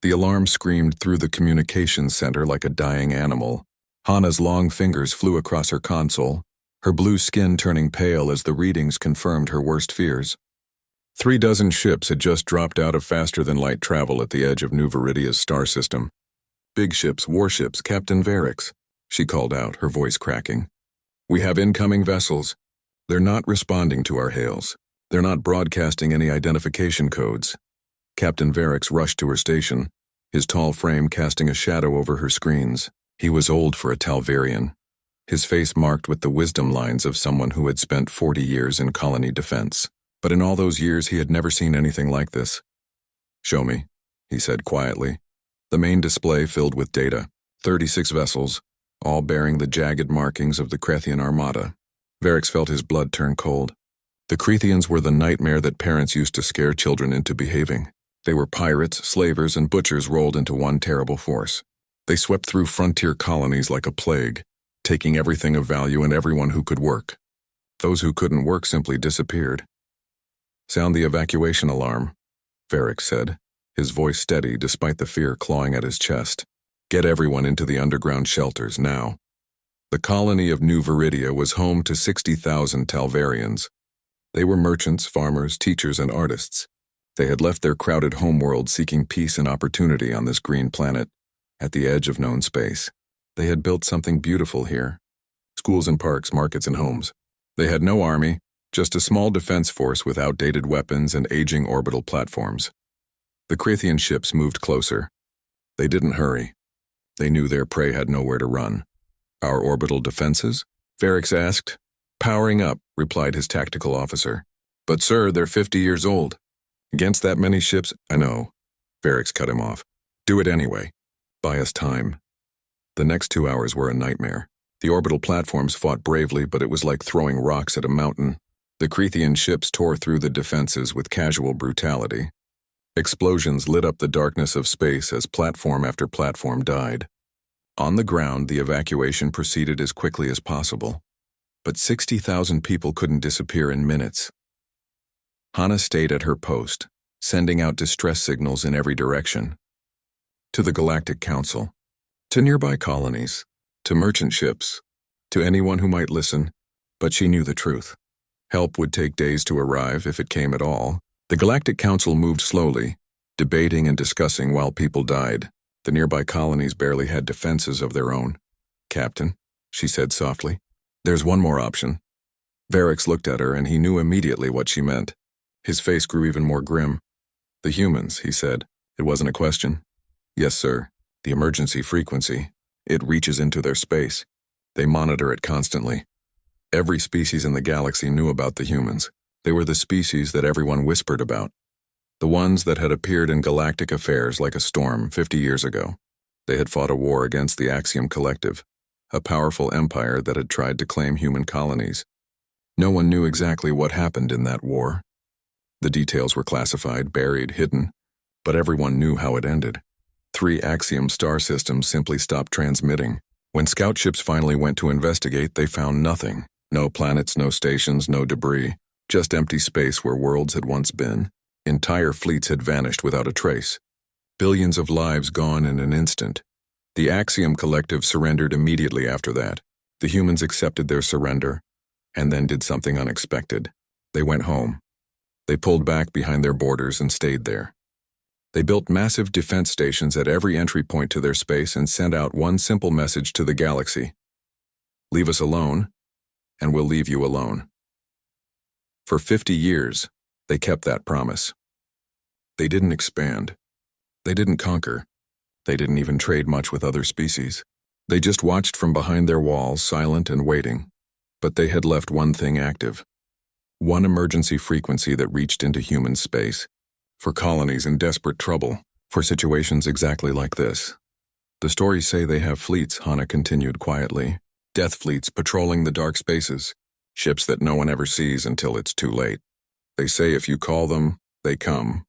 The alarm screamed through the communications center like a dying animal. Hana's long fingers flew across her console, her blue skin turning pale as the readings confirmed her worst fears. 36 ships had just dropped out of faster-than-light travel at the edge of New Viridia's star system. "Big ships, warships, Captain Varix," she called out, her voice cracking. "We have incoming vessels. They're not responding to our hails. They're not broadcasting any identification codes." Captain Varix rushed to her station, his tall frame casting a shadow over her screens. He was old for a Talvarian, his face marked with the wisdom lines of someone who had spent 40 years in colony defense. But in all those years he had never seen anything like this. "Show me," he said quietly. The main display filled with data, 36 vessels, all bearing the jagged markings of the Krethian armada. Varix felt his blood turn cold. The Krethians were the nightmare that parents used to scare children into behaving. They were pirates, slavers, and butchers rolled into one terrible force. They swept through frontier colonies like a plague, taking everything of value and everyone who could work. Those who couldn't work simply disappeared. "Sound the evacuation alarm," Varix said, his voice steady despite the fear clawing at his chest. "Get everyone into the underground shelters, now." The colony of New Viridia was home to 60,000 Talvarians. They were merchants, farmers, teachers, and artists. They had left their crowded homeworld seeking peace and opportunity on this green planet, at the edge of known space. They had built something beautiful here. Schools and parks, markets and homes. They had no army, just a small defense force with outdated weapons and aging orbital platforms. The Krethian ships moved closer. They didn't hurry. They knew their prey had nowhere to run. "Our orbital defenses?" Varix asked. "Powering up," replied his tactical officer. "But sir, they're 50 years old. Against that many ships—" "I know." Varix cut him off. "Do it anyway. Buy us time." The next 2 hours were a nightmare. The orbital platforms fought bravely, but it was like throwing rocks at a mountain. The Krethian ships tore through the defenses with casual brutality. Explosions lit up the darkness of space as platform after platform died. On the ground, the evacuation proceeded as quickly as possible. But 60,000 people couldn't disappear in minutes. Hana stayed at her post, sending out distress signals in every direction. To the Galactic Council, to nearby colonies, to merchant ships, to anyone who might listen, but she knew the truth. Help would take days to arrive, if it came at all. The Galactic Council moved slowly, debating and discussing while people died. The nearby colonies barely had defenses of their own. "Captain," she said softly, "there's one more option." Varix looked at her and he knew immediately what she meant. His face grew even more grim. "The humans," he said. It wasn't a question. "Yes, sir. The emergency frequency. It reaches into their space. They monitor it constantly. Every species in the galaxy knew about the humans. They were the species that everyone whispered about. The ones that had appeared in galactic affairs like a storm 50 years ago. They had fought a war against the Axiom Collective, a powerful empire that had tried to claim human colonies. No one knew exactly what happened in that war. The details were classified, buried, hidden, but everyone knew how it ended. 3 Axiom star systems simply stopped transmitting. When scout ships finally went to investigate, they found nothing. No planets, no stations, no debris. Just empty space where worlds had once been. Entire fleets had vanished without a trace. Billions of lives gone in an instant. The Axiom Collective surrendered immediately after that. The humans accepted their surrender, and then did something unexpected. They went home. They pulled back behind their borders and stayed there. They built massive defense stations at every entry point to their space and sent out one simple message to the galaxy. "Leave us alone, and we'll leave you alone." For 50 years, they kept that promise. They didn't expand. They didn't conquer. They didn't even trade much with other species. They just watched from behind their walls, silent and waiting. But they had left one thing active. One emergency frequency that reached into human space. For colonies in desperate trouble. For situations exactly like this. The stories say they have fleets, Hana continued quietly. Death fleets patrolling the dark spaces. Ships that no one ever sees until it's too late. They say if you call them, they come.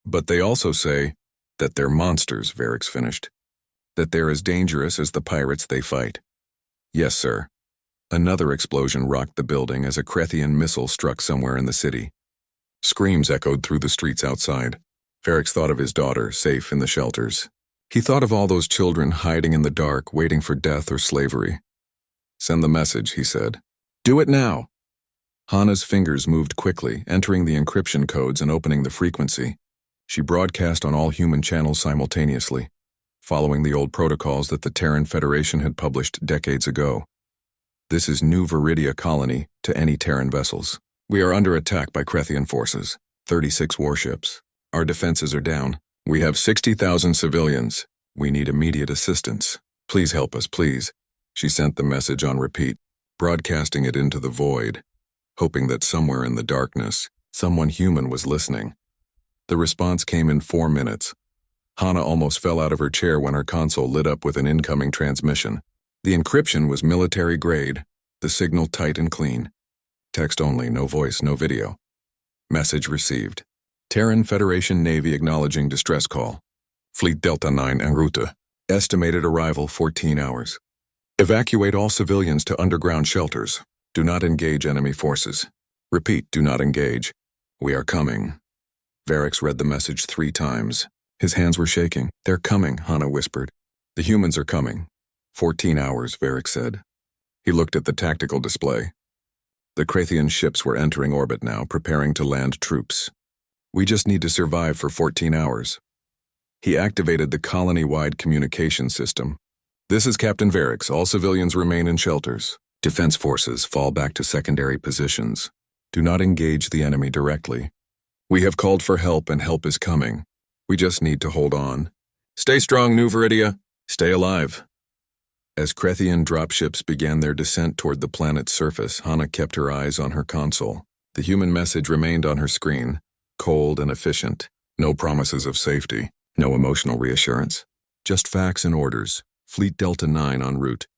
But they also say that they're monsters, Varix finished. That they're as dangerous as the pirates they fight. Yes, sir. Another explosion rocked the building as a Krethian missile struck somewhere in the city. Screams echoed through the streets outside. Ferrex thought of his daughter, safe in the shelters. He thought of all those children hiding in the dark, waiting for death or slavery. "Send the message," he said. "Do it now!" Hana's fingers moved quickly, entering the encryption codes and opening the frequency. She broadcast on all human channels simultaneously, following the old protocols that the Terran Federation had published decades ago. "This is New Viridia Colony to any Terran vessels. We are under attack by Krethian forces. 36 warships. Our defenses are down. We have 60,000 civilians. We need immediate assistance. Please help us, please." She sent the message on repeat, broadcasting it into the void, hoping that somewhere in the darkness, someone human was listening. The response came in 4 minutes. Hana almost fell out of her chair when her console lit up with an incoming transmission. The encryption was military grade, the signal tight and clean. Text only, no voice, no video. Message received. Terran Federation Navy acknowledging distress call. Fleet Delta 9 en route. Estimated arrival 14 hours. Evacuate all civilians to underground shelters. Do not engage enemy forces. Repeat, do not engage. We are coming. Ferrex read the message 3 times. His hands were shaking. "They're coming," Hana whispered. "The humans are coming." 14 hours, Ferrex said. He looked at the tactical display. The Krethian ships were entering orbit now, preparing to land troops. "We just need to survive for 14 hours. He activated the colony-wide communication system. "This is Captain Ferrex. All civilians remain in shelters. Defense forces fall back to secondary positions. Do not engage the enemy directly. We have called for help and help is coming. We just need to hold on. Stay strong, New Viridia. Stay alive." As Krethian dropships began their descent toward the planet's surface, Hana kept her eyes on her console. The human message remained on her screen, cold and efficient. No promises of safety, no emotional reassurance. Just facts and orders. Fleet Delta 9 en route.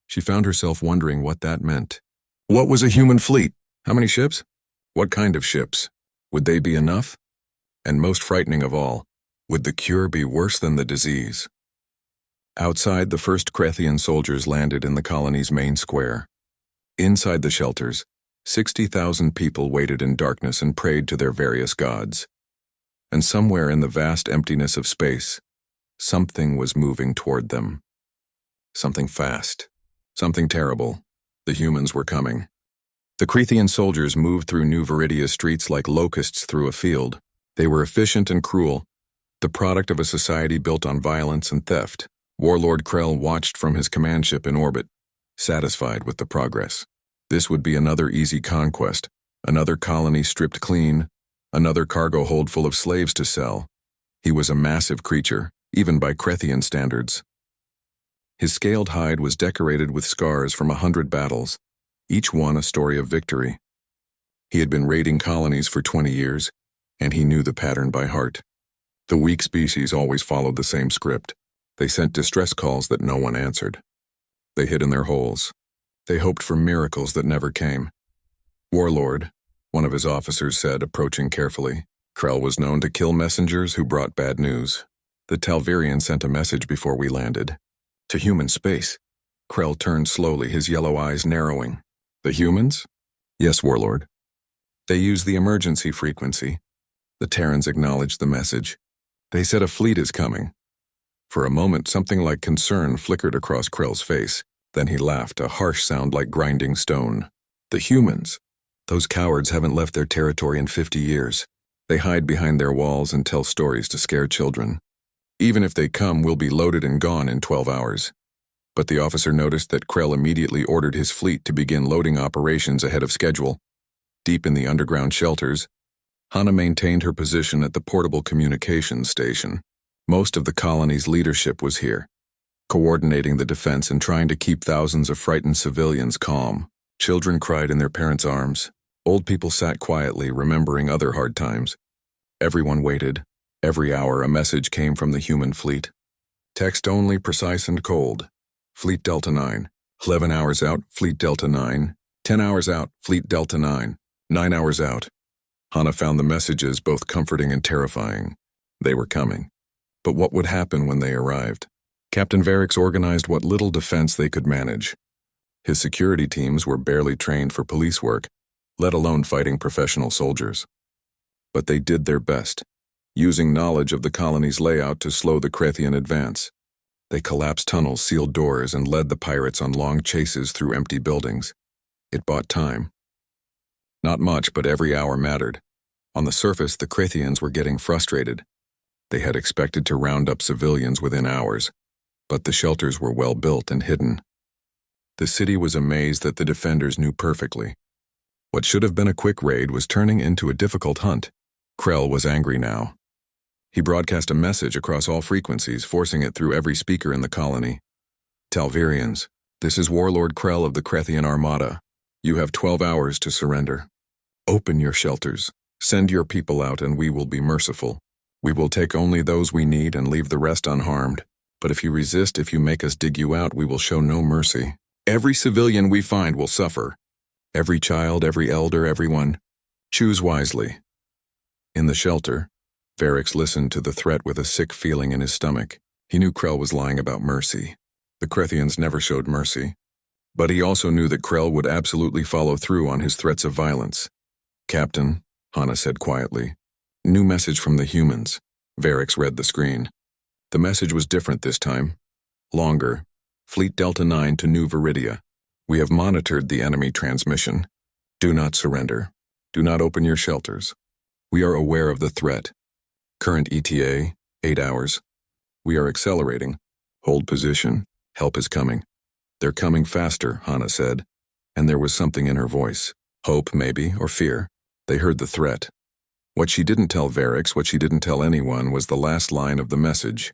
She found herself wondering what that meant. What was a human fleet? How many ships? What kind of ships? Would they be enough? And most frightening of all, would the cure be worse than the disease? Outside, the first Krethian soldiers landed in the colony's main square. Inside the shelters, 60,000 people waited in darkness and prayed to their various gods. And somewhere in the vast emptiness of space, something was moving toward them. Something fast. Something terrible. The humans were coming. The Krethian soldiers moved through New Viridia's streets like locusts through a field. They were efficient and cruel, the product of a society built on violence and theft. Warlord Krell watched from his command ship in orbit, satisfied with the progress. This would be another easy conquest, another colony stripped clean, another cargo hold full of slaves to sell. He was a massive creature, even by Krethian standards. His scaled hide was decorated with scars from 100 battles, each one a story of victory. He had been raiding colonies for 20 years, and he knew the pattern by heart. The weak species always followed the same script. They sent distress calls that no one answered. They hid in their holes. They hoped for miracles that never came. "Warlord," one of his officers said, approaching carefully. Krell was known to kill messengers who brought bad news. "The Talvirian sent a message before we landed. To human space." Krell turned slowly, his yellow eyes narrowing. "The humans?" "Yes, Warlord. They used the emergency frequency." The Terrans acknowledged the message. "They said a fleet is coming." For a moment, something like concern flickered across Krell's face. Then he laughed, a harsh sound like grinding stone. "The humans? Those cowards haven't left their territory in 50 years. They hide behind their walls and tell stories to scare children. Even if they come, we'll be loaded and gone in 12 hours. But the officer noticed that Krell immediately ordered his fleet to begin loading operations ahead of schedule. Deep in the underground shelters, Hana maintained her position at the portable communications station. Most of the colony's leadership was here, coordinating the defense and trying to keep thousands of frightened civilians calm. Children cried in their parents' arms. Old people sat quietly, remembering other hard times. Everyone waited. Every hour, a message came from the human fleet. Text only, precise and cold. Fleet Delta 9. 11 hours out, Fleet Delta 9. 10 hours out, Fleet Delta 9. 9 hours out. Hana found the messages both comforting and terrifying. They were coming. But what would happen when they arrived? Captain Ferrex organized what little defense they could manage. His security teams were barely trained for police work, let alone fighting professional soldiers. But they did their best. using knowledge of the colony's layout to slow the Krethian advance. They collapsed tunnels, sealed doors, and led the pirates on long chases through empty buildings. It bought time. Not much, but every hour mattered. On the surface, the Krethians were getting frustrated. They had expected to round up civilians within hours, but the shelters were well built and hidden. The city was a maze that the defenders knew perfectly. What should have been a quick raid was turning into a difficult hunt. Krell was angry now. He broadcast a message across all frequencies, forcing it through every speaker in the colony. Talvirians, this is Warlord Krell of the Krethian Armada. You have 12 hours to surrender. Open your shelters. Send your people out and we will be merciful. We will take only those we need and leave the rest unharmed. But if you resist, if you make us dig you out, we will show no mercy. Every civilian we find will suffer. Every child, every elder, everyone. Choose wisely. In the shelter, Varix listened to the threat with a sick feeling in his stomach. He knew Krell was lying about mercy. The Krethians never showed mercy. But he also knew that Krell would absolutely follow through on his threats of violence. Captain, Hana said quietly. New message from the humans. Varix read the screen. The message was different this time. Longer. Fleet Delta 9 to New Viridia. We have monitored the enemy transmission. Do not surrender. Do not open your shelters. We are aware of the threat. Current ETA, 8 hours. We are accelerating. Hold position. Help is coming. They're coming faster, Hana said, and there was something in her voice. Hope, maybe, or fear. They heard the threat. What she didn't tell Varix, what she didn't tell anyone, was the last line of the message.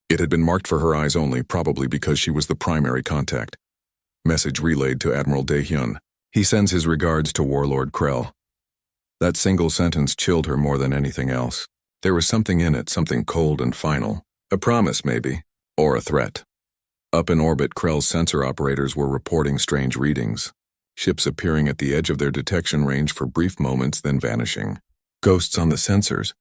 It had been marked for her eyes only, probably because she was the primary contact. Message relayed to Admiral Daehyun. He sends his regards to Warlord Krell. That single sentence chilled her more than anything else. There was something in it, something cold and final. A promise, maybe, or a threat. Up in orbit, Krell's sensor operators were reporting strange readings. Ships appearing at the edge of their detection range for brief moments, then vanishing. Ghosts on the sensors.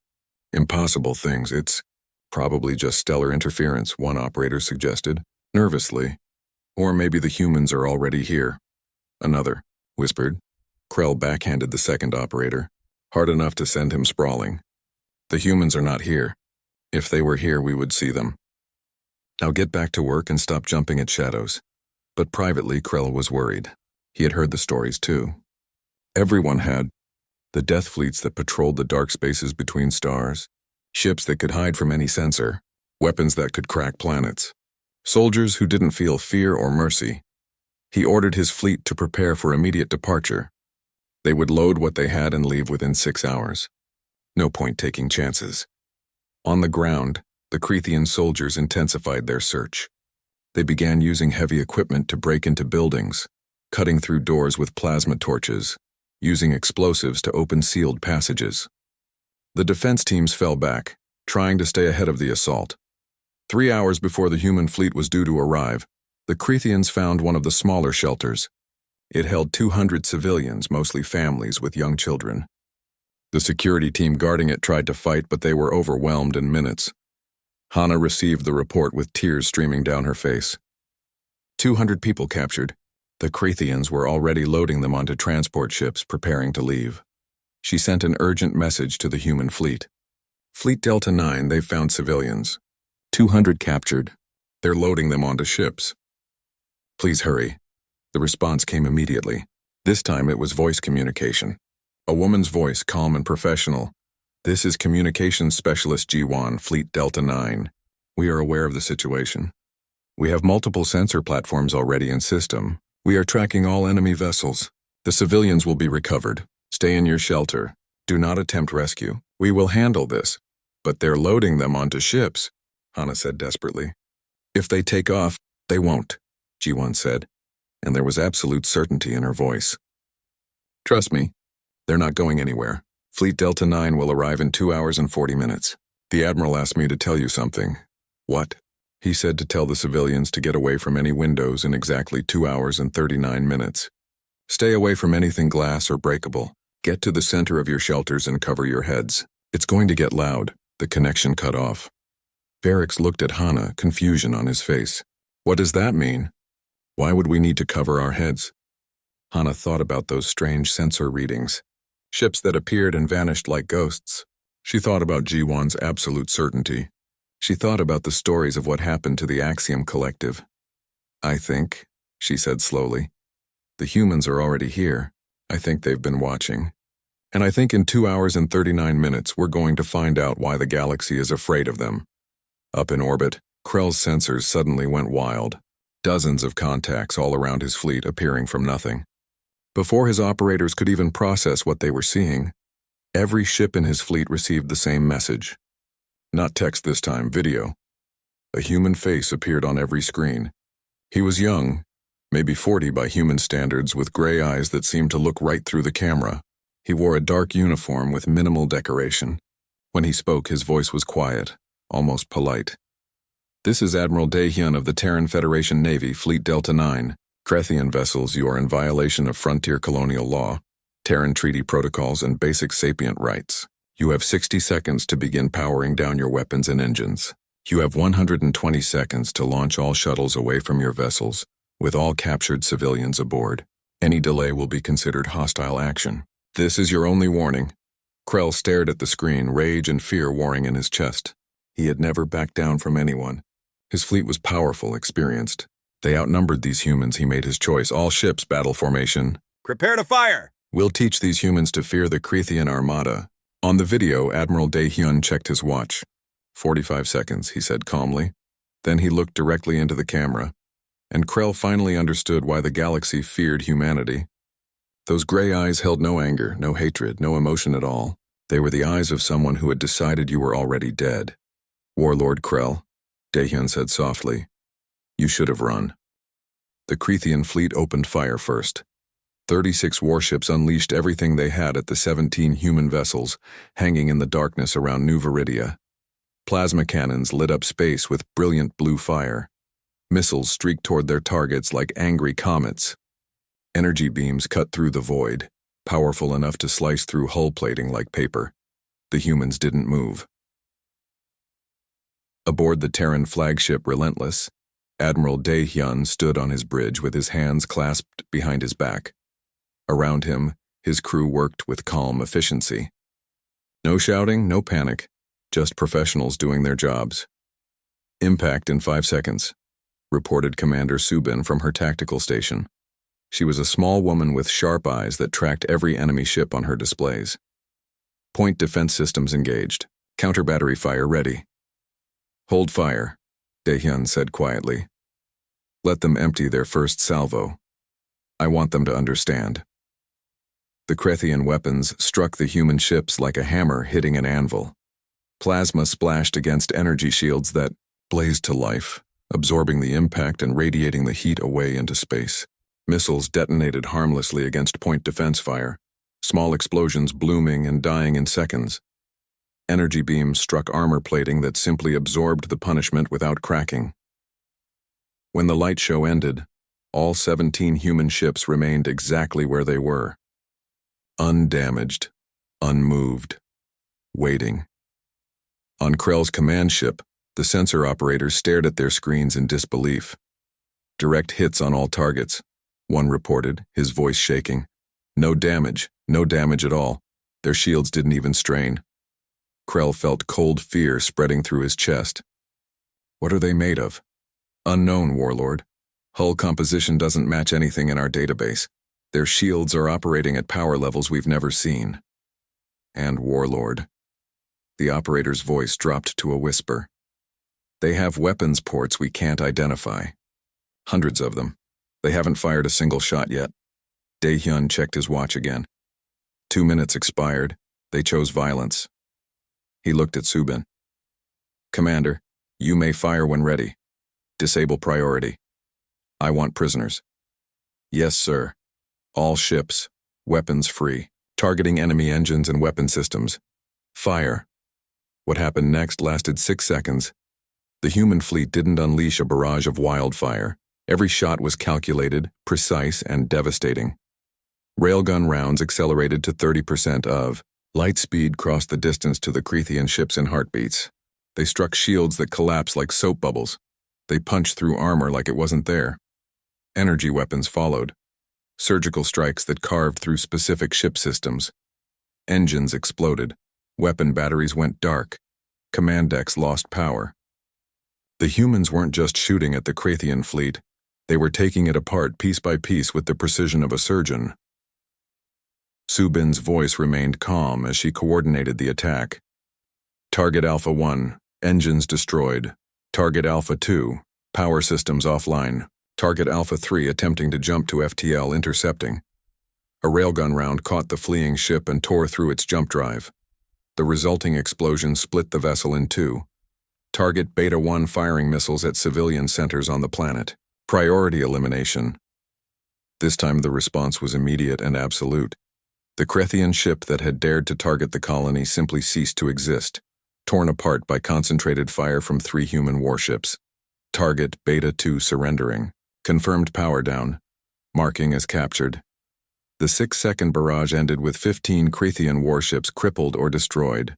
Impossible things. It's probably just stellar interference, one operator suggested, nervously. Or maybe the humans are already here. Another whispered. Krell backhanded the second operator, hard enough to send him sprawling. The humans are not here. If they were here, we would see them. Now get back to work and stop jumping at shadows. But privately, Krell was worried. He had heard the stories too. Everyone had. The death fleets that patrolled the dark spaces between stars, ships that could hide from any sensor, weapons that could crack planets, soldiers who didn't feel fear or mercy. He ordered his fleet to prepare for immediate departure. They would load what they had and leave within 6 hours. No point taking chances. On the ground, the Krethian soldiers intensified their search. They began using heavy equipment to break into buildings, cutting through doors with plasma torches, using explosives to open sealed passages. The defense teams fell back, trying to stay ahead of the assault. 3 hours before the human fleet was due to arrive, the Krethians found one of the smaller shelters. It held 200 civilians, mostly families with young children. The security team guarding it tried to fight, but they were overwhelmed in minutes. Hana received the report with tears streaming down her face. 200 people captured. The Krethians were already loading them onto transport ships, preparing to leave. She sent an urgent message to the human fleet. Fleet Delta 9, they've found civilians. 200 captured. They're loading them onto ships. Please hurry. The response came immediately. This time it was voice communication. A woman's voice, calm and professional. This is Communications Specialist G1, Fleet Delta 9. We are aware of the situation. We have multiple sensor platforms already in system. We are tracking all enemy vessels. The civilians will be recovered. Stay in your shelter. Do not attempt rescue. We will handle this. But they're loading them onto ships, Hana said desperately. If they take off, they won't, G1 said, and there was absolute certainty in her voice. Trust me, they're not going anywhere. Fleet Delta 9 will arrive in 2 hours and 40 minutes. The Admiral asked me to tell you something. What? He said to tell the civilians to get away from any windows in exactly 2 hours and 39 minutes. Stay away from anything glass or breakable. Get to the center of your shelters and cover your heads. It's going to get loud. The connection cut off. Varix looked at Hana, confusion on his face. What does that mean? Why would we need to cover our heads? Hana thought about those strange sensor readings. Ships that appeared and vanished like ghosts. She thought about Jiwan's absolute certainty. She thought about the stories of what happened to the Axiom Collective. I think, she said slowly, the humans are already here. I think they've been watching. And I think in 2 hours and 39 minutes we're going to find out why the galaxy is afraid of them. Up in orbit, Krell's sensors suddenly went wild. Dozens of contacts all around his fleet appearing from nothing. Before his operators could even process what they were seeing, every ship in his fleet received the same message. Not text this time, video. A human face appeared on every screen. He was young, maybe 40 by human standards, with gray eyes that seemed to look right through the camera. He wore a dark uniform with minimal decoration. When he spoke, his voice was quiet, almost polite. This is Admiral Daehyun of the Terran Federation Navy, Fleet Delta 9. Krethian vessels, you are in violation of frontier colonial law, Terran treaty protocols, and basic sapient rights. You have 60 seconds to begin powering down your weapons and engines. You have 120 seconds to launch all shuttles away from your vessels, with all captured civilians aboard. Any delay will be considered hostile action. This is your only warning. Krell stared at the screen, rage and fear warring in his chest. He had never backed down from anyone. His fleet was powerful, experienced. They outnumbered these humans. He made his choice. All ships, battle formation. Prepare to fire! We'll teach these humans to fear the Krethian armada. On the video, Admiral Daehyun checked his watch. 45 seconds, he said calmly. Then he looked directly into the camera. And Krell finally understood why the galaxy feared humanity. Those gray eyes held no anger, no hatred, no emotion at all. They were the eyes of someone who had decided you were already dead. Warlord Krell, Daehyun said softly, you should have run. The Krethian fleet opened fire first. 36 warships unleashed everything they had at the 17 human vessels hanging in the darkness around New Viridia. Plasma cannons lit up space with brilliant blue fire. Missiles streaked toward their targets like angry comets. Energy beams cut through the void, powerful enough to slice through hull plating like paper. The humans didn't move. Aboard the Terran flagship Relentless, Admiral Daehyun stood on his bridge with his hands clasped behind his back. Around him, his crew worked with calm efficiency. No shouting, no panic, just professionals doing their jobs. Impact in 5 seconds, reported Commander Subin from her tactical station. She was a small woman with sharp eyes that tracked every enemy ship on her displays. Point defense systems engaged. Counter-battery fire ready. Hold fire, Daehyun said quietly. Let them empty their first salvo. I want them to understand. The Krethian weapons struck the human ships like a hammer hitting an anvil. Plasma splashed against energy shields that blazed to life, absorbing the impact and radiating the heat away into space. Missiles detonated harmlessly against point defense fire, small explosions blooming and dying in seconds. Energy beams struck armor plating that simply absorbed the punishment without cracking. When the light show ended, all 17 human ships remained exactly where they were. Undamaged, unmoved, waiting. On Krell's command ship, the sensor operators stared at their screens in disbelief. Direct hits on all targets, one reported, his voice shaking. No damage at all. Their shields didn't even strain. Krell felt cold fear spreading through his chest. What are they made of? Unknown, Warlord. Hull composition doesn't match anything in our database. Their shields are operating at power levels we've never seen. And Warlord. The operator's voice dropped to a whisper. They have weapons ports we can't identify. Hundreds of them. They haven't fired a single shot yet. Daehyun checked his watch again. 2 minutes expired. They chose violence. He looked at Subin. Commander, you may fire when ready. Disable priority. I want prisoners. Yes, sir. All ships. Weapons free. Targeting enemy engines and weapon systems. Fire. What happened next lasted 6 seconds. The human fleet didn't unleash a barrage of wildfire. Every shot was calculated, precise, and devastating. Railgun rounds accelerated to 30% of. Light speed crossed the distance to the Krethian ships in heartbeats. They struck shields that collapsed like soap bubbles. They punched through armor like it wasn't there. Energy weapons followed. Surgical strikes that carved through specific ship systems. Engines exploded. Weapon batteries went dark. Command decks lost power. The humans weren't just shooting at the Krathian fleet, they were taking it apart piece by piece with the precision of a surgeon. Subin's voice remained calm as she coordinated the attack. Target Alpha 1, engines destroyed. Target Alpha 2, power systems offline. Target Alpha 3 attempting to jump to FTL intercepting. A railgun round caught the fleeing ship and tore through its jump drive. The resulting explosion split the vessel in two. Target Beta 1 firing missiles at civilian centers on the planet. Priority elimination. This time the response was immediate and absolute. The Krathian ship that had dared to target the colony simply ceased to exist, torn apart by concentrated fire from 3 human warships. Target Beta 2 surrendering. Confirmed power down. Marking as captured. The 6-second barrage ended with 15 Krathian warships crippled or destroyed.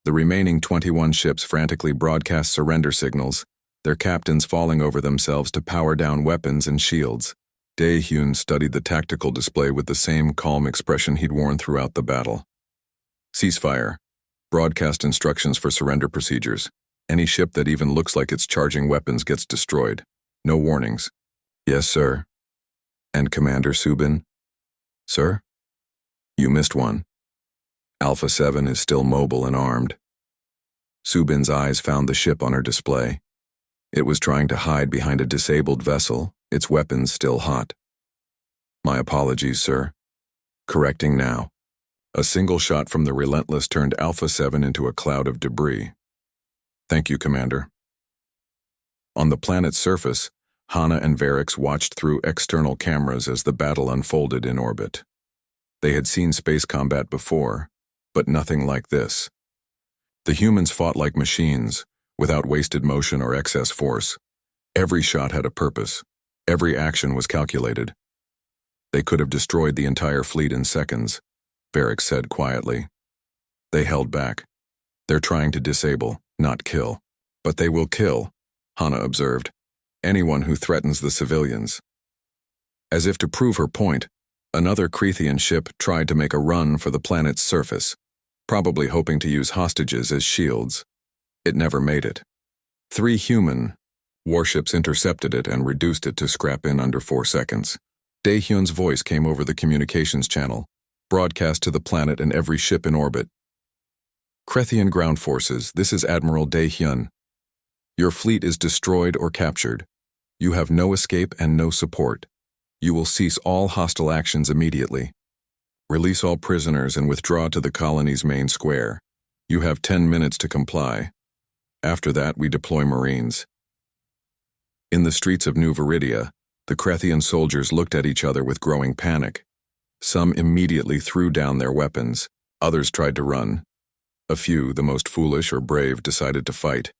The remaining 21 ships frantically broadcast surrender signals, their captains falling over themselves to power down weapons and shields. Dae-Hyun studied the tactical display with the same calm expression he'd worn throughout the battle. Ceasefire. Broadcast instructions for surrender procedures. Any ship that even looks like it's charging weapons gets destroyed. No warnings. Yes, sir. And Commander Subin? Sir? You missed one. Alpha 7 is still mobile and armed. Subin's eyes found the ship on her display. It was trying to hide behind a disabled vessel, its weapons still hot. My apologies, sir. Correcting now. A single shot from the Relentless turned Alpha 7 into a cloud of debris. Thank you, Commander. On the planet's surface, Hana and Varix watched through external cameras as the battle unfolded in orbit. They had seen space combat before, but nothing like this. The humans fought like machines, without wasted motion or excess force. Every shot had a purpose. Every action was calculated. They could have destroyed the entire fleet in seconds, Varix said quietly. They held back. They're trying to disable, not kill. But they will kill, Hana observed. Anyone who threatens the civilians. As if to prove her point, another Krathian ship tried to make a run for the planet's surface, probably hoping to use hostages as shields. It never made it. 3 human warships intercepted it and reduced it to scrap in under 4 seconds. Dae-Hyun's voice came over the communications channel, broadcast to the planet and every ship in orbit. Krathian ground forces, this is Admiral Dae-Hyun. Your fleet is destroyed or captured. You have no escape and no support. You will cease all hostile actions immediately. Release all prisoners and withdraw to the colony's main square. You have 10 minutes to comply. After that, we deploy Marines. In the streets of New Viridia, the Krathian soldiers looked at each other with growing panic. Some immediately threw down their weapons. Others tried to run. A few, the most foolish or brave, decided to fight.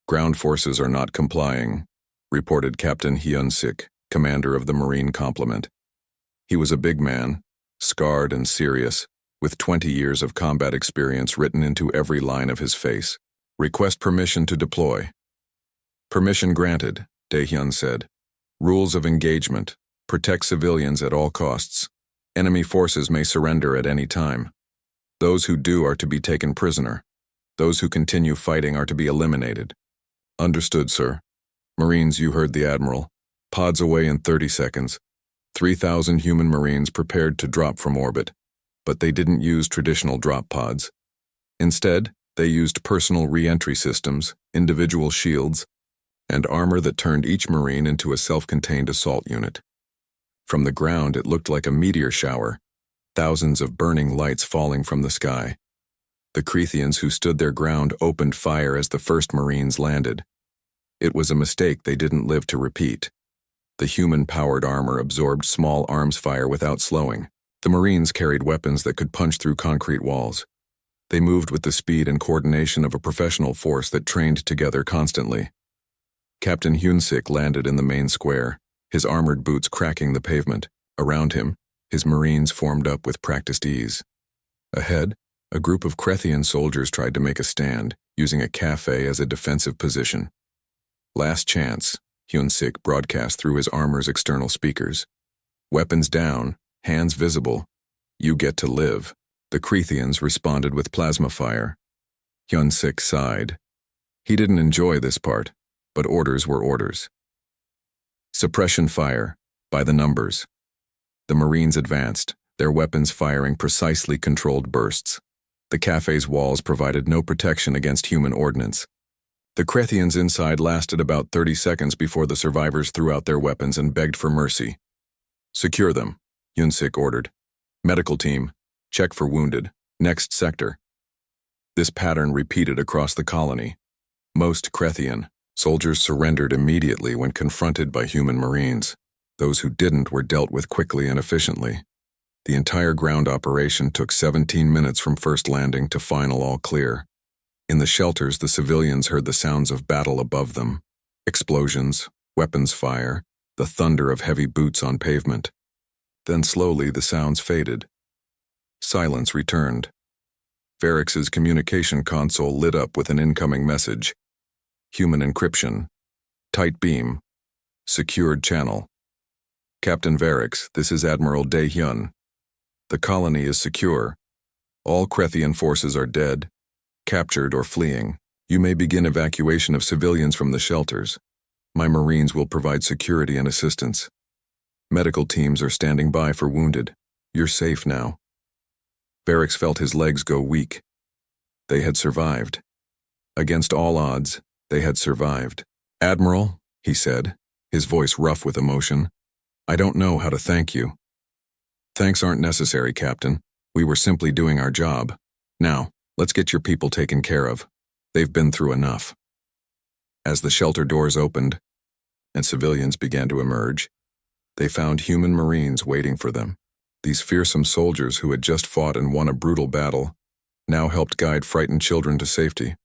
Ground forces are not complying, reported Captain Hyun-sik, commander of the Marine complement. He was a big man, scarred and serious, with 20 years of combat experience written into every line of his face. Request permission to deploy. Permission granted, Dae-Hyun said. Rules of engagement. Protect civilians at all costs. Enemy forces may surrender at any time. Those who do are to be taken prisoner. Those who continue fighting are to be eliminated. Understood, sir. Marines, you heard the Admiral. Pods away in 30 seconds. 3,000 human Marines prepared to drop from orbit. But they didn't use traditional drop pods. Instead, they used personal re-entry systems, individual shields, and armor that turned each Marine into a self-contained assault unit. From the ground, it looked like a meteor shower, thousands of burning lights falling from the sky. The Krathians who stood their ground opened fire as the first Marines landed. It was a mistake they didn't live to repeat. The human-powered armor absorbed small arms fire without slowing. The Marines carried weapons that could punch through concrete walls. They moved with the speed and coordination of a professional force that trained together constantly. Captain Hyun-sik landed in the main square, his armored boots cracking the pavement. Around him, his Marines formed up with practiced ease. Ahead, a group of Krathian soldiers tried to make a stand, using a cafe as a defensive position. Last chance, Hyun-sik broadcast through his armor's external speakers. Weapons down, hands visible. You get to live. The Crethians responded with plasma fire. Hyun-sik sighed. He didn't enjoy this part, but orders were orders. Suppression fire, by the numbers. The Marines advanced, their weapons firing precisely controlled bursts. The cafe's walls provided no protection against human ordnance. The Crethians inside lasted about 30 seconds before the survivors threw out their weapons and begged for mercy. Secure them, Hyun-sik ordered. Medical team, check for wounded. Next sector. This pattern repeated across the colony. Most Crethian soldiers surrendered immediately when confronted by human Marines. Those who didn't were dealt with quickly and efficiently. The entire ground operation took 17 minutes from first landing to final all clear. In the shelters, the civilians heard the sounds of battle above them. Explosions, weapons fire, the thunder of heavy boots on pavement. Then slowly the sounds faded. Silence returned. Varrix's communication console lit up with an incoming message. Human encryption. Tight beam. Secured channel. Captain Varrix, this is Admiral Dae-hyun. The colony is secure. All Crethian forces are dead, captured or fleeing. You may begin evacuation of civilians from the shelters. My Marines will provide security and assistance. Medical teams are standing by for wounded. You're safe now. Varrix felt his legs go weak. They had survived. Against all odds, they had survived. Admiral, he said, his voice rough with emotion, I don't know how to thank you. Thanks aren't necessary, Captain. We were simply doing our job. Now, let's get your people taken care of. They've been through enough. As the shelter doors opened and civilians began to emerge, they found human Marines waiting for them. These fearsome soldiers who had just fought and won a brutal battle now helped guide frightened children to safety.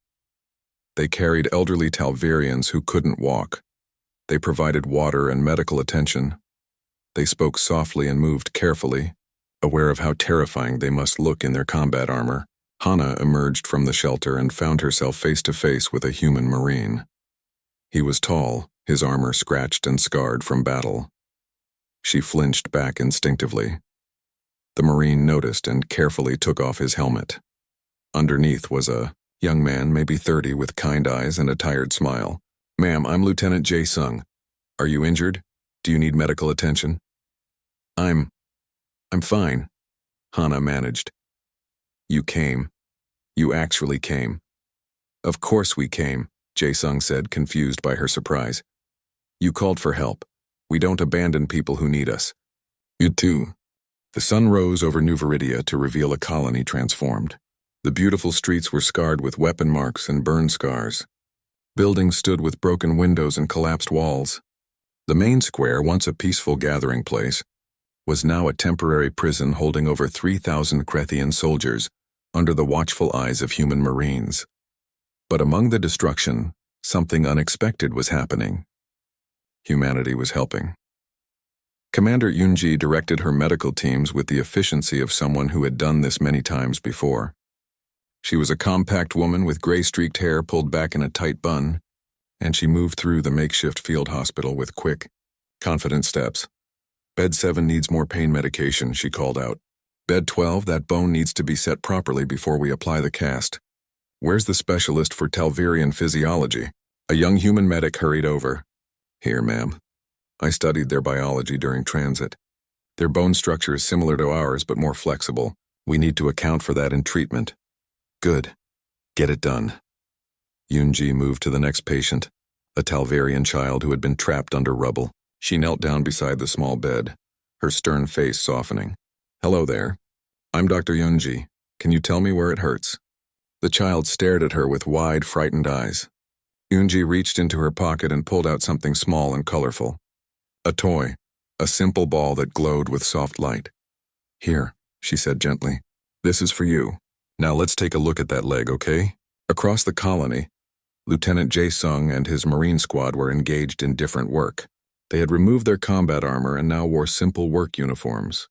They carried elderly Talvarians who couldn't walk. They provided water and medical attention. They spoke softly and moved carefully, aware of how terrifying they must look in their combat armor. Hana emerged from the shelter and found herself face to face with a human Marine. He was tall, his armor scratched and scarred from battle. She flinched back instinctively. The Marine noticed and carefully took off his helmet. Underneath was a young man, maybe 30, with kind eyes and a tired smile. Ma'am, I'm Lieutenant Jae-sung. Are you injured? Do you need medical attention? I'm fine, Hana managed. You came. You actually came. Of course we came, Jae-sung said, confused by her surprise. You called for help. We don't abandon people who need us. You too. The sun rose over New Viridia to reveal a colony transformed. The beautiful streets were scarred with weapon marks and burn scars. Buildings stood with broken windows and collapsed walls. The main square, once a peaceful gathering place, was now a temporary prison holding over 3,000 Crethian soldiers under the watchful eyes of human Marines. But among the destruction, something unexpected was happening. Humanity was helping. Commander Yoonji directed her medical teams with the efficiency of someone who had done this many times before. She was a compact woman with gray-streaked hair pulled back in a tight bun, and she moved through the makeshift field hospital with quick, confident steps. Bed 7 needs more pain medication, she called out. Bed 12, that bone needs to be set properly before we apply the cast. Where's the specialist for Talvarian physiology? A young human medic hurried over. Here, ma'am. I studied their biology during transit. Their bone structure is similar to ours, but more flexible. We need to account for that in treatment. Good. Get it done. Yoonji moved to the next patient, a Talvarian child who had been trapped under rubble. She knelt down beside the small bed, her stern face softening. Hello there. I'm Dr. Yoonji. Can you tell me where it hurts? The child stared at her with wide, frightened eyes. Yoonji reached into her pocket and pulled out something small and colorful. A toy, a simple ball that glowed with soft light. Here, she said gently. This is for you. Now let's take a look at that leg, okay? Across the colony, Lieutenant Jae-sung and his Marine squad were engaged in different work. They had removed their combat armor and now wore simple work uniforms.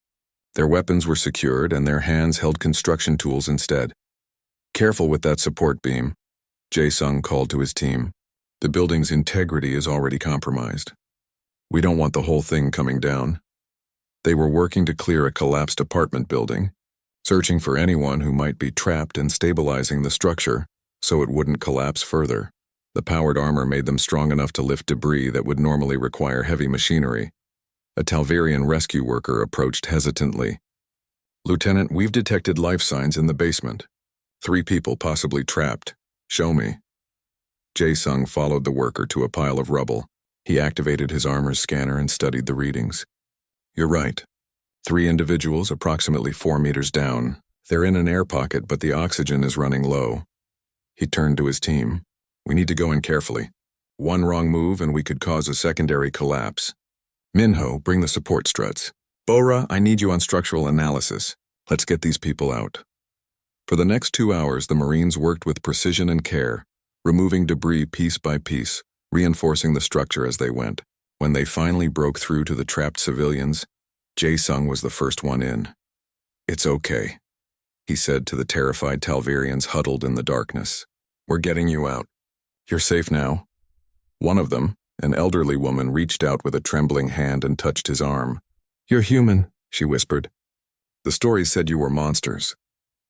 Their weapons were secured and their hands held construction tools instead. Careful with that support beam, Jae-sung called to his team. The building's integrity is already compromised. We don't want the whole thing coming down. They were working to clear a collapsed apartment building, searching for anyone who might be trapped and stabilizing the structure so it wouldn't collapse further. The powered armor made them strong enough to lift debris that would normally require heavy machinery. A Talvarian rescue worker approached hesitantly. "Lieutenant, we've detected life signs in the basement. 3 people possibly trapped. Show me." Jae-sung followed the worker to a pile of rubble. He activated his armor's scanner and studied the readings. "You're right. 3 individuals approximately 4 meters down. They're in an air pocket, but the oxygen is running low." He turned to his team. "We need to go in carefully. One wrong move and we could cause a secondary collapse. Minho, bring the support struts. Bora, I need you on structural analysis. Let's get these people out." For the next 2 hours, the Marines worked with precision and care, removing debris piece by piece, reinforcing the structure as they went. When they finally broke through to the trapped civilians, Jae-sung was the first one in. "It's okay," he said to the terrified Talvarians huddled in the darkness. "We're getting you out. You're safe now." One of them, an elderly woman, reached out with a trembling hand and touched his arm. "You're human," she whispered. "The stories said you were monsters."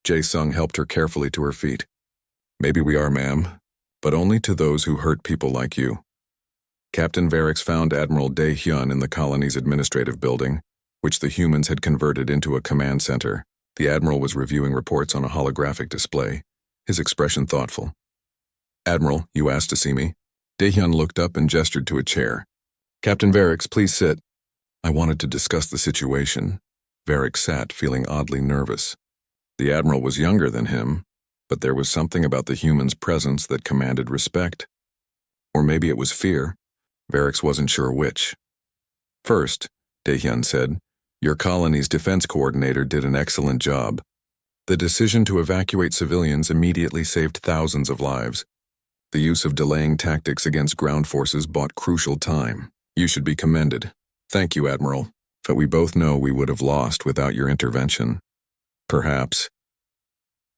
Jae-sung helped her carefully to her feet. "Maybe we are, ma'am, but only to those who hurt people like you." Captain Varix found Admiral Dae-hyun in the colony's administrative building, which the humans had converted into a command center. The Admiral was reviewing reports on a holographic display, his expression thoughtful. "Admiral, you asked to see me?" Dae-hyun looked up and gestured to a chair. "Captain Varix, please sit." "I wanted to discuss the situation." Varix sat, feeling oddly nervous. The Admiral was younger than him, but there was something about the human's presence that commanded respect. Or maybe it was fear. Varix wasn't sure which. "First," Dae-hyun said, "your colony's defense coordinator did an excellent job. The decision to evacuate civilians immediately saved thousands of lives. The use of delaying tactics against ground forces bought crucial time. You should be commended." "Thank you, Admiral, but we both know we would have lost without your intervention." "Perhaps."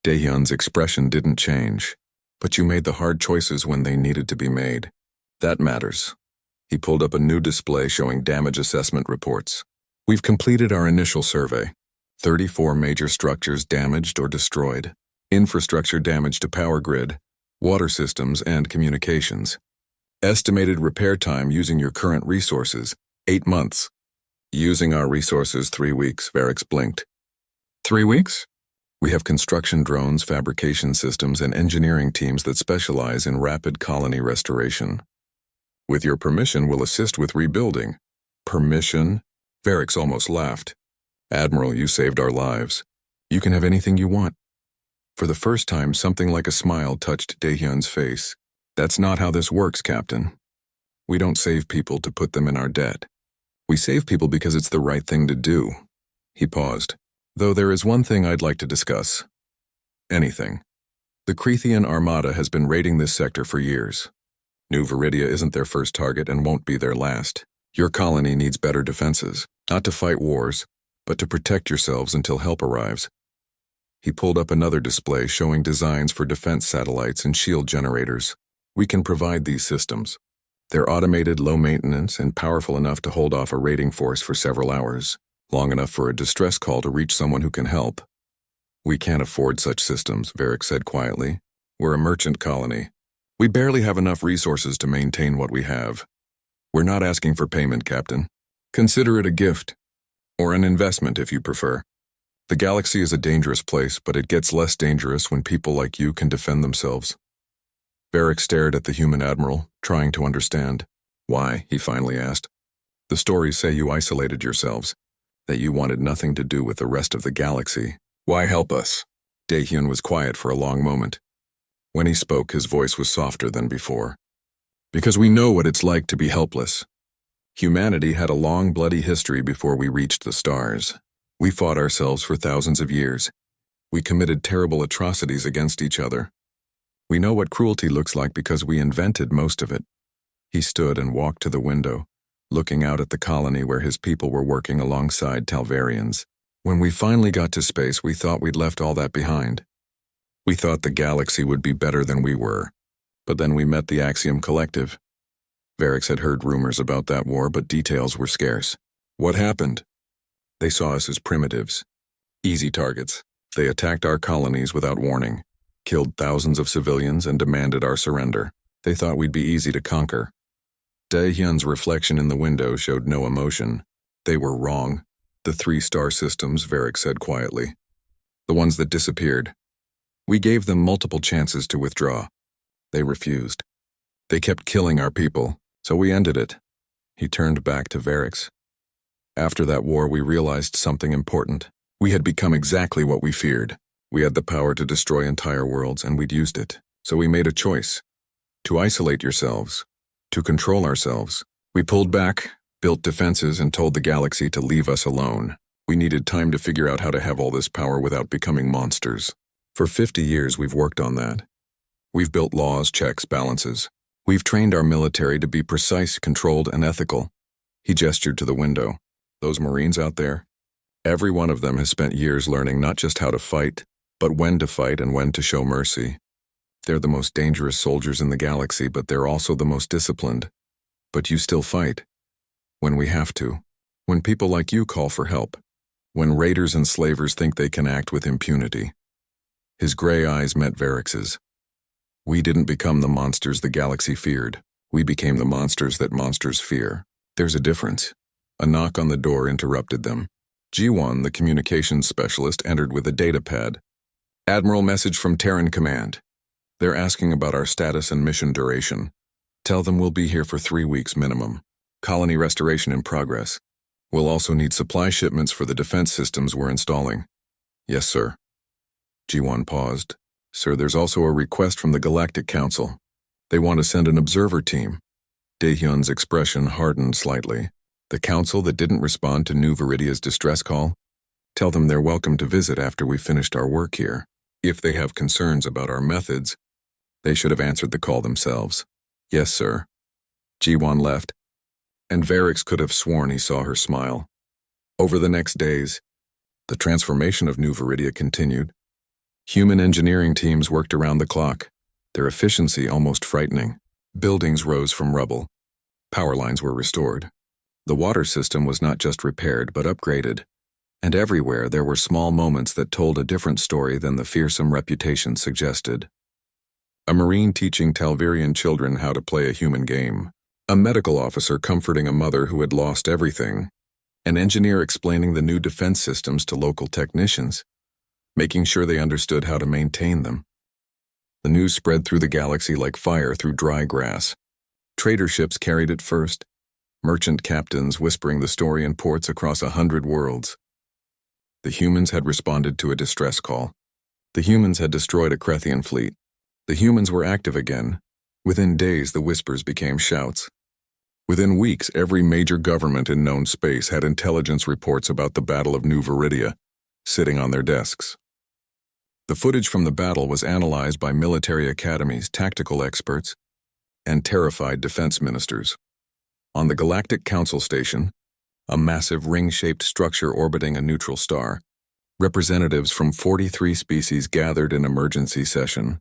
Dae-hyun's expression didn't change. "But you made the hard choices when they needed to be made. That matters." He pulled up a new display showing damage assessment reports. "We've completed our initial survey. 34 major structures damaged or destroyed. Infrastructure damage to power grid, water systems, and communications. Estimated repair time using your current resources, 8 months. Using our resources, 3 weeks, Varix blinked. 3 weeks? We have construction drones, fabrication systems, and engineering teams that specialize in rapid colony restoration. With your permission, we'll assist with rebuilding." "Permission?" Varix almost laughed. "Admiral, you saved our lives. You can have anything you want." For the first time, something like a smile touched Dae-hyun's face. "That's not how this works, Captain. We don't save people to put them in our debt. We save people because it's the right thing to do." He paused. "Though there is one thing I'd like to discuss." "Anything." "The Creathian Armada has been raiding this sector for years. New Viridia isn't their first target and won't be their last. Your colony needs better defenses, not to fight wars, but to protect yourselves until help arrives." He pulled up another display showing designs for defense satellites and shield generators. "We can provide these systems. They're automated, low maintenance, and powerful enough to hold off a raiding force for several hours, long enough for a distress call to reach someone who can help." "We can't afford such systems," Varix said quietly. "We're a merchant colony. We barely have enough resources to maintain what we have. We're not asking for payment, Captain. Consider it a gift. Or an investment, if you prefer. The galaxy is a dangerous place, but it gets less dangerous when people like you can defend themselves." Varix stared at the human admiral, trying to understand. "Why?" he finally asked. "The stories say you isolated yourselves, that you wanted nothing to do with the rest of the galaxy. Why help us?" Dae-hyun was quiet for a long moment. When he spoke, his voice was softer than before. "Because we know what it's like to be helpless. Humanity had a long, bloody history before we reached the stars. We fought ourselves for thousands of years. We committed terrible atrocities against each other. We know what cruelty looks like because we invented most of it." He stood and walked to the window, looking out at the colony where his people were working alongside Talvarians. "When we finally got to space, we thought we'd left all that behind. We thought the galaxy would be better than we were. But then we met the Axiom Collective." Varix had heard rumors about that war, but details were scarce. "What happened?" "They saw us as primitives. Easy targets. They attacked our colonies without warning, killed thousands of civilians, and demanded our surrender. They thought we'd be easy to conquer. Dae-hyun's reflection in the window showed no emotion. They were wrong. The 3-star systems, Varric said quietly. The ones that disappeared. We gave them multiple chances to withdraw. They refused. They kept killing our people, so we ended it. He turned back to Varric. After that war, we realized something important. We had become exactly what we feared. We had the power to destroy entire worlds, and we'd used it. So we made a choice. To isolate yourselves. To control ourselves. We pulled back, built defenses, and told the galaxy to leave us alone. We needed time to figure out how to have all this power without becoming monsters. For 50 years, we've worked on that. We've built laws, checks, balances. We've trained our military to be precise, controlled, and ethical. He gestured to the window. Those Marines out there? Every one of them has spent years learning not just how to fight, but when to fight and when to show mercy. They're the most dangerous soldiers in the galaxy, but they're also the most disciplined. But you still fight. When we have to. When people like you call for help. When raiders and slavers think they can act with impunity. His gray eyes met Varric's. We didn't become the monsters the galaxy feared. We became the monsters that monsters fear. There's a difference. A knock on the door interrupted them. Ji-won, the communications specialist, entered with a data pad. Admiral, message from Terran Command. They're asking about our status and mission duration. Tell them we'll be here for 3 weeks minimum. Colony restoration in progress. We'll also need supply shipments for the defense systems we're installing. Yes, sir. Ji-won paused. Sir, there's also a request from the Galactic Council. They want to send an observer team. Dae-hyun's expression hardened slightly. The council that didn't respond to New Viridia's distress call? Tell them they're welcome to visit after we've finished our work here. If they have concerns about our methods, they should have answered the call themselves. Yes, sir. Ji-won left, and Varric could have sworn he saw her smile. Over the next days, the transformation of New Viridia continued. Human engineering teams worked around the clock, their efficiency almost frightening. Buildings rose from rubble. Power lines were restored. The water system was not just repaired but upgraded, and everywhere there were small moments that told a different story than the fearsome reputation suggested. A Marine teaching Talvirian children how to play a human game. A medical officer comforting a mother who had lost everything. An engineer explaining the new defense systems to local technicians, making sure they understood how to maintain them. The news spread through the galaxy like fire through dry grass. Trader ships carried it first, merchant captains whispering the story in ports across 100 worlds. The humans had responded to a distress call. The humans had destroyed a Krethian fleet. The humans were active again. Within days, the whispers became shouts. Within weeks, every major government in known space had intelligence reports about the Battle of New Viridia sitting on their desks. The footage from the battle was analyzed by military academies, tactical experts, and terrified defense ministers. On the Galactic Council Station, a massive ring-shaped structure orbiting a neutral star, representatives from 43 species gathered in emergency session.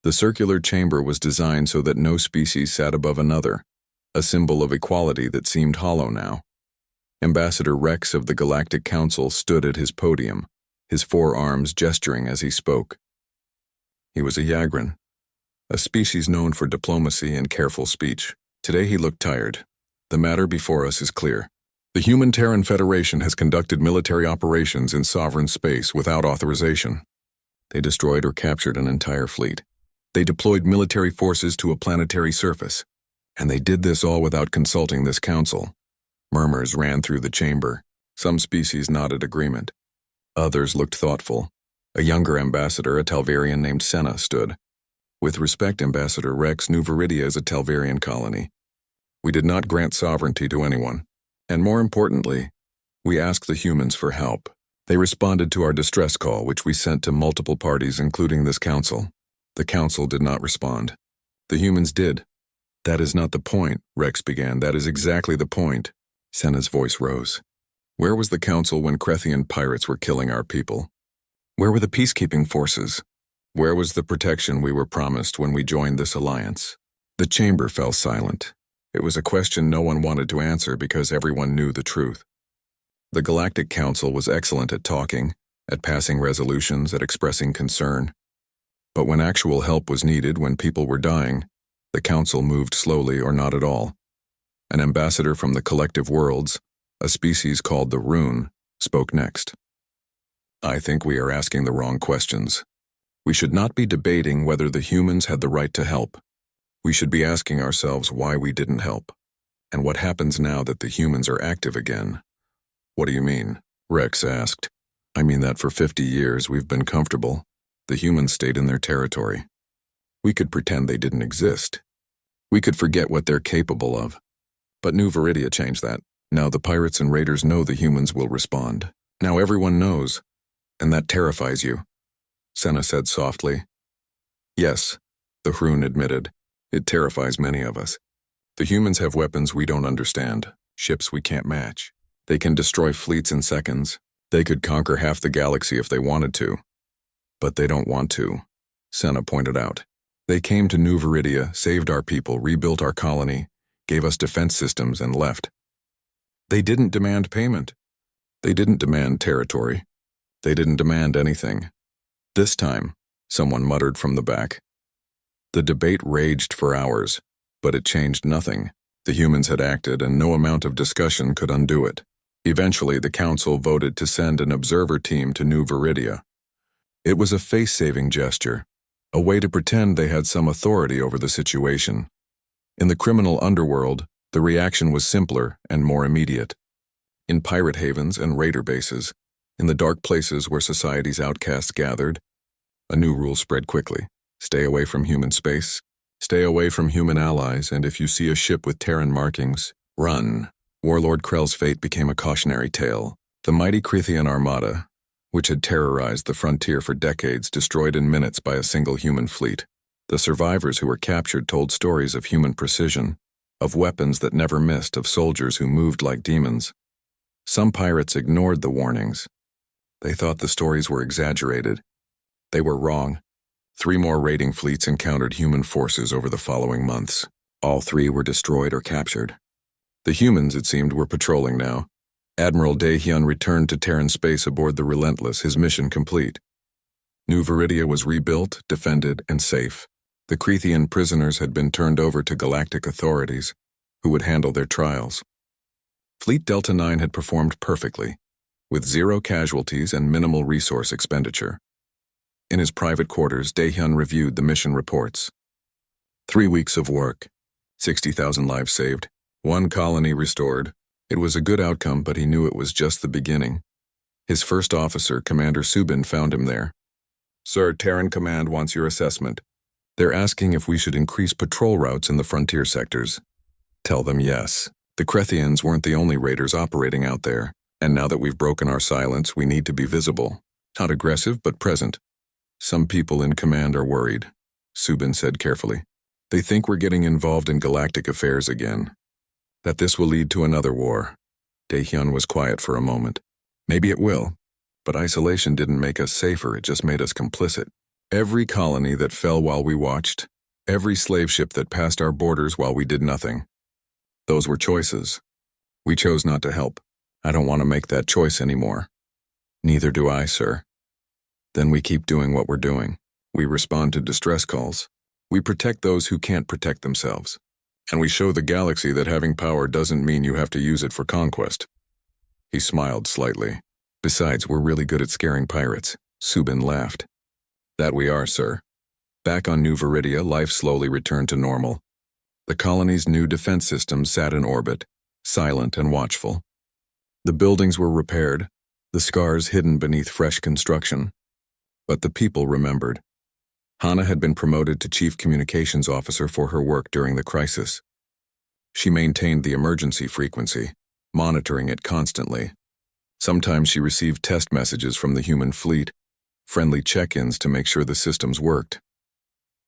The circular chamber was designed so that no species sat above another, a symbol of equality that seemed hollow now. Ambassador Rex of the Galactic Council stood at his podium, his forearms gesturing as he spoke. He was a Yagran, a species known for diplomacy and careful speech. Today he looked tired. The matter before us is clear. The Human Terran Federation has conducted military operations in sovereign space without authorization. They destroyed or captured an entire fleet. They deployed military forces to a planetary surface. And they did this all without consulting this council. Murmurs ran through the chamber. Some species nodded agreement. Others looked thoughtful. A younger ambassador, a Talvarian named Senna, stood. With respect, Ambassador Rex, New Viridia is a Talvarian colony. We did not grant sovereignty to anyone. And more importantly, we asked the humans for help. They responded to our distress call, which we sent to multiple parties, including this council. The council did not respond. The humans did. That is not the point, Rex began. That is exactly the point. Senna's voice rose. Where was the council when Krethian pirates were killing our people? Where were the peacekeeping forces? Where was the protection we were promised when we joined this alliance? The chamber fell silent. It was a question no one wanted to answer because everyone knew the truth. The Galactic Council was excellent at talking, at passing resolutions, at expressing concern. But when actual help was needed, when people were dying, the Council moved slowly or not at all. An ambassador from the collective worlds, a species called the Rune, spoke next. I think we are asking the wrong questions. We should not be debating whether the humans had the right to help. We should be asking ourselves why we didn't help. And what happens now that the humans are active again? What do you mean? Rex asked. I mean that for 50 years we've been comfortable. The humans stayed in their territory. We could pretend they didn't exist. We could forget what they're capable of. But New Viridia changed that. Now the pirates and raiders know the humans will respond. Now everyone knows. And that terrifies you. Senna said softly. Yes, the Hrun admitted. It terrifies many of us. The humans have weapons we don't understand, ships we can't match. They can destroy fleets in seconds. They could conquer half the galaxy if they wanted to. But they don't want to, Senna pointed out. They came to New Viridia, saved our people, rebuilt our colony, gave us defense systems, and left. They didn't demand payment. They didn't demand territory. They didn't demand anything. This time, someone muttered from the back. The debate raged for hours, but it changed nothing. The humans had acted, and no amount of discussion could undo it. Eventually, the Council voted to send an observer team to New Viridia. It was a face-saving gesture, a way to pretend they had some authority over the situation. In the criminal underworld, the reaction was simpler and more immediate. In pirate havens and raider bases, in the dark places where society's outcasts gathered, a new rule spread quickly. Stay away from human space, stay away from human allies, and if you see a ship with Terran markings, run. Warlord Krell's fate became a cautionary tale. The mighty Krithian armada, which had terrorized the frontier for decades, destroyed in minutes by a single human fleet. The survivors who were captured told stories of human precision, of weapons that never missed, of soldiers who moved like demons. Some pirates ignored the warnings. They thought the stories were exaggerated. They were wrong. 3 more raiding fleets encountered human forces over the following months. All 3 were destroyed or captured. The humans, it seemed, were patrolling now. Admiral Daehyun returned to Terran space aboard the Relentless, his mission complete. New Viridia was rebuilt, defended, and safe. The Krithian prisoners had been turned over to galactic authorities, who would handle their trials. Fleet Delta 9 had performed perfectly, with 0 casualties and minimal resource expenditure. In his private quarters, Daehyun reviewed the mission reports. 3 weeks of work, 60,000 lives saved, 1 colony restored. It was a good outcome, but he knew it was just the beginning. His first officer, Commander Subin, found him there. Sir, Terran Command wants your assessment. They're asking if we should increase patrol routes in the frontier sectors. Tell them yes. The Krethians weren't the only raiders operating out there, and now that we've broken our silence, we need to be visible. Not aggressive, but present. Some people in command are worried, Subin said carefully. They think we're getting involved in galactic affairs again. That this will lead to another war. Daehyun was quiet for a moment. Maybe it will, but isolation didn't make us safer, it just made us complicit. Every colony that fell while we watched, every slave ship that passed our borders while we did nothing. Those were choices. We chose not to help. I don't want to make that choice anymore. Neither do I, sir. Then we keep doing what we're doing. We respond to distress calls. We protect those who can't protect themselves. And we show the galaxy that having power doesn't mean you have to use it for conquest. He smiled slightly. Besides, we're really good at scaring pirates. Subin laughed. That we are, sir. Back on New Viridia, life slowly returned to normal. The colony's new defense systems sat in orbit, silent and watchful. The buildings were repaired, the scars hidden beneath fresh construction. But the people remembered. Hana had been promoted to Chief Communications Officer for her work during the crisis. She maintained the emergency frequency, monitoring it constantly. Sometimes she received test messages from the human fleet, friendly check-ins to make sure the systems worked.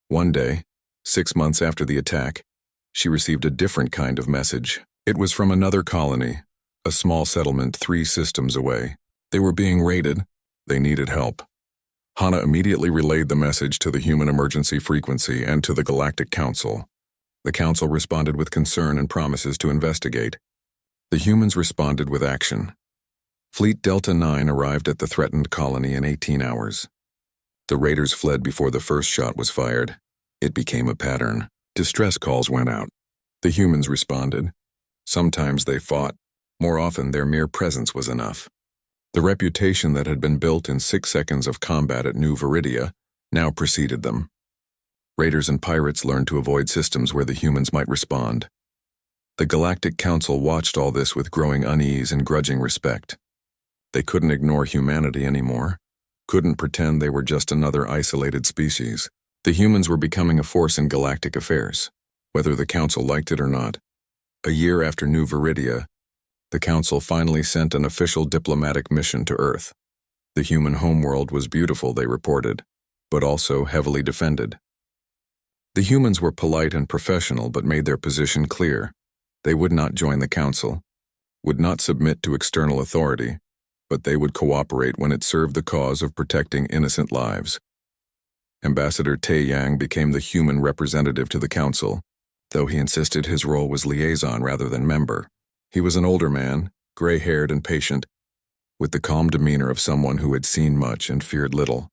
One day, 6 months after the attack, she received a different kind of message. It was from another colony, a small settlement 3 systems away. They were being raided. They needed help. Hana immediately relayed the message to the human emergency frequency and to the Galactic Council. The Council responded with concern and promises to investigate. The humans responded with action. Fleet Delta 9 arrived at the threatened colony in 18 hours. The raiders fled before the first shot was fired. It became a pattern. Distress calls went out. The humans responded. Sometimes they fought. More often, their mere presence was enough. The reputation that had been built in 6 seconds of combat at New Viridia now preceded them. Raiders and pirates learned to avoid systems where the humans might respond. The Galactic Council watched all this with growing unease and grudging respect. They couldn't ignore humanity anymore, couldn't pretend they were just another isolated species. The humans were becoming a force in galactic affairs, whether the Council liked it or not. A year after New Viridia, the Council finally sent an official diplomatic mission to Earth. The human homeworld was beautiful, they reported, but also heavily defended. The humans were polite and professional but made their position clear. They would not join the Council, would not submit to external authority, but they would cooperate when it served the cause of protecting innocent lives. Ambassador Tai Yang became the human representative to the Council, though he insisted his role was liaison rather than member. He was an older man, gray-haired and patient, with the calm demeanor of someone who had seen much and feared little.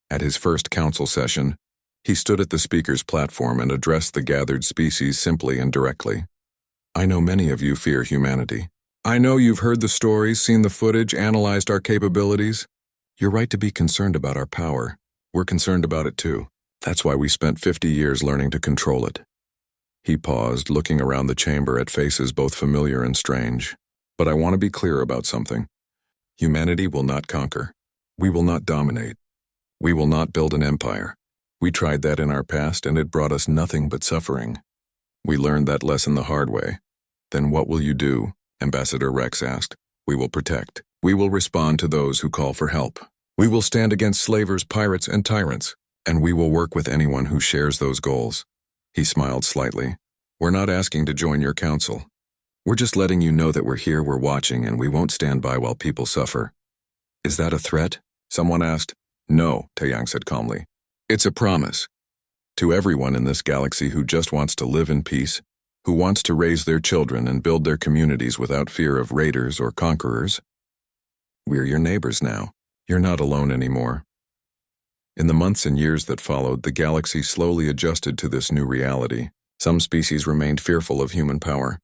At his first council session, he stood at the speaker's platform and addressed the gathered species simply and directly. I know many of you fear humanity. I know you've heard the stories, seen the footage, analyzed our capabilities. You're right to be concerned about our power. We're concerned about it too. That's why we spent 50 years learning to control it. He paused, looking around the chamber at faces both familiar and strange. But I want to be clear about something. Humanity will not conquer. We will not dominate. We will not build an empire. We tried that in our past and it brought us nothing but suffering. We learned that lesson the hard way. Then what will you do? Ambassador Rex asked. We will protect. We will respond to those who call for help. We will stand against slavers, pirates, and tyrants, and we will work with anyone who shares those goals. He smiled slightly. We're not asking to join your council. We're just letting you know that we're here, we're watching, and we won't stand by while people suffer. Is that a threat? Someone asked. No, Tai Yang said calmly. It's a promise. To everyone in this galaxy who just wants to live in peace, who wants to raise their children and build their communities without fear of raiders or conquerors. We're your neighbors now. You're not alone anymore. In the months and years that followed, the galaxy slowly adjusted to this new reality. Some species remained fearful of human power.